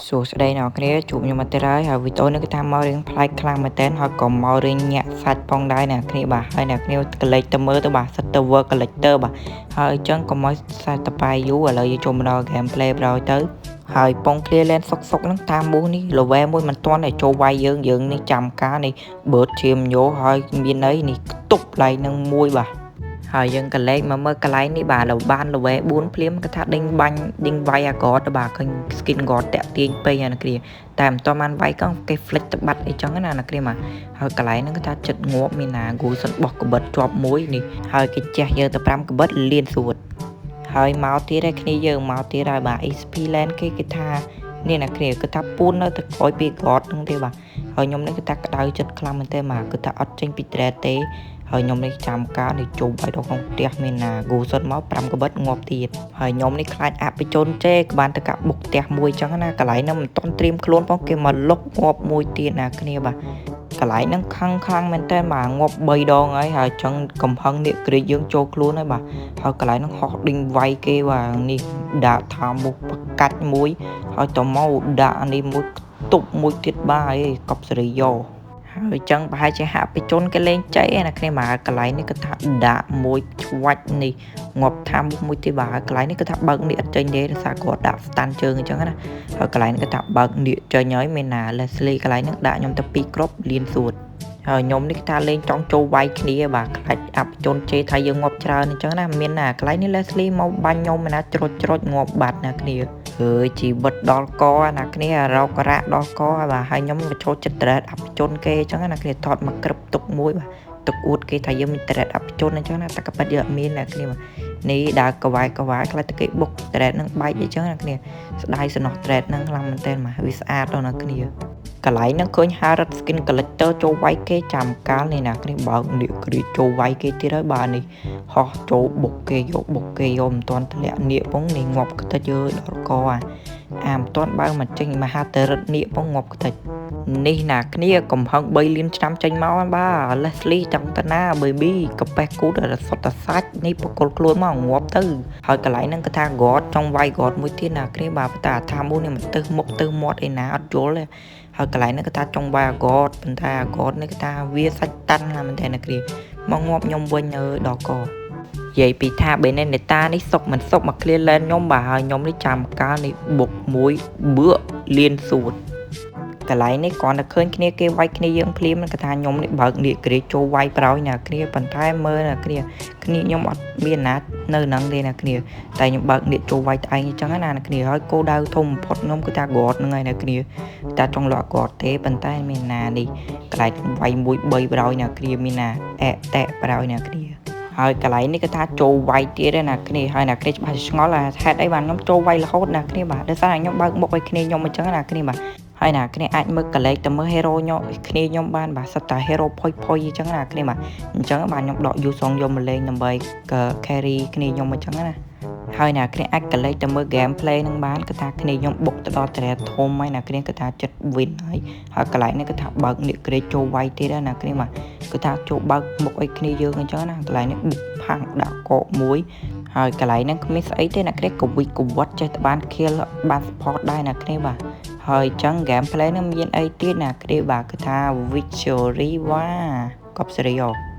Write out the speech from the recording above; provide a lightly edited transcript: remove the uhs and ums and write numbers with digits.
សួស្តីអ្នកគ្នាជួបខ្ញុំមកទៀតហើយវីដេអូនេះគឺថាមករឿងប្លែកខ្លាំងមែនតើហើយក៏មករឿងញាក់សាច់ផងដែរអ្នកគ្នាបាទហើយអ្នកគ្នាកលេចទៅមើលទៅបាទសិតទៅ work collector បាទហើយអញ្ចឹងក៏មកសាច់តបាយយូរឥឡូវយើងចូលមកដល់ gameplay ប្រយទៅហើយពង clear lane សុកហ្នឹងតាមមូសនេះ level មួយមិនទាន់ឲ្យចូលវាយយើងនេះចាំការនេះ bird ឈាមយោហើយមានអីនេះទប់ឡៃនឹងមួយបាទហើយយើងកលេចមកមើលកន្លែងនេះបាទបានល្វែ4ភ្លាមគាត់ថាដេញបាញ់ដេញវាយអាកតបាទឃើញ skin god តាក់ទាញពេញអានគ្រាតែមិនតបានវាយកង់គេ flick ទៅបាត់អីចឹងណាអ្នកគ្រាមកហើយកន្លែងហ្នឹងគាត់ថាចិត្តងាប់មានណាគូសិនបោះកបិតជាប់មួយនេះហើយគេចេះយើងទៅ5កបិតលៀនស្រួតហើយមកទៀតឯគ្នាយើងមកទៀតហើយបាទ XP land គេថានេះអ្នកគ្រាគាត់ថាពូននៅទៅក្រោយពី god ហ្នឹងទេបាទហើយខ្ញុំនេះគាត់ថាក្តៅចិត្តខ្លាំងមែនទេបាទគាត់ថាអត់ចេញពី trade ទេហើយខ្ញុំនេះចាំការនេះជុំឲ្យដល់ក្នុងផ្ទះមានណាគូសុតមក5កបិតងាប់ទៀតហើយខ្ញុំនេះខ្លាចអបិជនចេក៏បានទៅកាប់បុកផ្ទះមួយចឹងណាកន្លែងហ្នឹងមិនទាន់ត្រៀមខ្លួនផងគេមកលុកងាប់មួយទៀតណាគ្នាបាទកន្លែងហ្នឹងខឹងខ្លាំងមែនតើបាទងាប់3ដងហើយចឹងកំហឹងនេះគ្រាយើងចូលខ្លួនហើយបាទហើយកន្លែងហ្នឹងហោះដេញវាយគេបាទនេះដាក់ថាមុខបកាច់មួយហើយតមកដាក់នេះមួយទប់មួយទៀតបាទអីកប់សេរីយោហើយចឹងប្រហែលជាហាក់បជនគេលេងចៃណាគ្នាបាទកន្លែងនេះគឺថាដាក់មួយឆ្វាច់នេះងាប់ថាមួយទៀតបាទកន្លែងនេះគឺថាបើកនេះអត់ចេញទេដោយសារគាត់ដាក់ stand ជើងអញ្ចឹងណាហើយកន្លែងនេះគឺថាបើកនេះចេញហើយមានណា Leslie កន្លែងហ្នឹងដាក់ខ្ញុំទៅ2គ្រាប់លៀនសួតហើយខ្ញុំនេះថាលេងចង់ចូលវាយគ្នាបាទខ្លាច់អបជនជេថាយើងងាប់ច្រើនអញ្ចឹងណាមានណាកន្លែងនេះ Leslie មកបាញ់ខ្ញុំណាច្រុចងាប់បាត់ណាគ្នាហើយជីវិតដល់កណាគ្នារោគរ៉ាដល់កបាទហើយខ្ញុំមកចូលចិត្តត្រេតអបជនគេអញ្ចឹងណាគ្នាថតមកក្រឹបទុកមួយបាទទុកអួតគេថាយើងមានត្រេតអបជនអញ្ចឹងណាតែក៏ប៉ិតយើងអត់មានណាគ្នានេះដើរកវាយខ្លាចតែគេបុកត្រេតនឹងបែកអញ្ចឹងណាគ្នាស្ដាយសំណោះត្រេតនឹងខ្លាំងមែនតើបាទវាស្អាតដល់ណាគ្នាកន្លែងហ្នឹងឃើញ Harrod Skin Collector ចូលវាយគេចាំកាលនេះណាគ្នាបើកនេះគ្រីចូលវាយគេទៀតហើយបាទនេះហោះចូលបុកគេយកមិនទាន់ធ្លាក់នៀកផងនេះងាប់ខ្ទេចដល់កអាមិនទាន់បើមកចេញមហាតរិទ្ធនៀកផងងាប់ខ្ទេចនេះណាគ្នាកំហឹង3លានឆ្នាំចេញមកបាទ Leslie ចង់តាណា baby កប៉េះគូតរសុតសាច់នេះបកលខ្លួនមកងាប់ទៅហើយកន្លែងហ្នឹងគេថា god ចង់វាយ god មួយទៀតណាគ្នាបាទតែថាមួយនេះមិនទៅមុខទៅមាត់ឯណាអត់យល់ទេហើយកន្លែងនេះគេថាចង់វាយ god ប៉ុន្តែ god នេះគេថាវាសាច់តាន់ណាមែនទេណាគ្នាមកងាប់ខ្ញុំវិញដល់កនិយាយពីថាបេណេនេតានេះសុកមិនសុកមក clear lane ខ្ញុំបាទហើយខ្ញុំនេះចាំកាលនេះបុកមួយបឺលៀនសួតកន្លែងនេះគ្រាន់តែឃើញគ្នាគេវាយគ្នាយើងភ្លាមគេថាខ្ញុំនេះបើកនេះគ្រាចូលវាយប្រោយណាគ្នាប៉ុន្តែមើលណាគ្នាខ្ញុំអត់មានណានៅហ្នឹងទេណាគ្នាតែខ្ញុំបើកនេះចូលវាយតែឯងអញ្ចឹងណាគ្នាហើយគោដៅធំបំផុតខ្ញុំគឺថា god ហ្នឹងហើយណាគ្នាតែចង់លក់ god ទេប៉ុន្តែមានណានេះកន្លែងវាយមួយ3ប្រោយណាគ្នាមានណាអែតែប្រោយណាគ្នាហើយកន្លែងនេះគេថាចូលវាយទៀតណាគ្នាហើយណាគ្នាច្បាស់ឆ្ងល់ហេតុអីបានខ្ញុំចូលវាយរហូតណាគ្នាបាទដោយសារខ្ញុំបើកមុខឲ្យគ្នាខ្ញុំអញ្ចឹងណាគ្នាបាទហើយណាគ្នាអាចមើលកលេចទៅមើល hero ខ្ញុំបានបាទសិតតែ hero ផុយអញ្ចឹងណាគ្នាបាទអញ្ចឹងបាទខ្ញុំដក Yusong យកមកលេងដើម្បី carry គ្នាខ្ញុំអញ្ចឹងណាហើយណាគ្នាអាចកលេចទៅមើល gameplay នឹងបានគឺថាគ្នាខ្ញុំបុកទៅដល់ trade ធំហើយណាគ្នាគឺថាចិត្ត win ហើយកន្លែងនេះគឺថាបើកនេះក្រេចូលវាយទៀតណាគ្នាបាទគឺថាចូលបើកមុខឲ្យគ្នាយើងអញ្ចឹងណាកន្លែងនេះបុកផាំងដាក់កកមួយហើយកន្លែងហ្នឹងគ្មានស្អីទេណាគ្នាកវិចកវត្តចេះតែបាន kill បាន support ដែរណាគ្នាបាទហើយចឹង gameplay នឹងមានអីទៀតណាគ្នាបាទគឺថា victory វ៉ាកប់សេរីយ៉ូ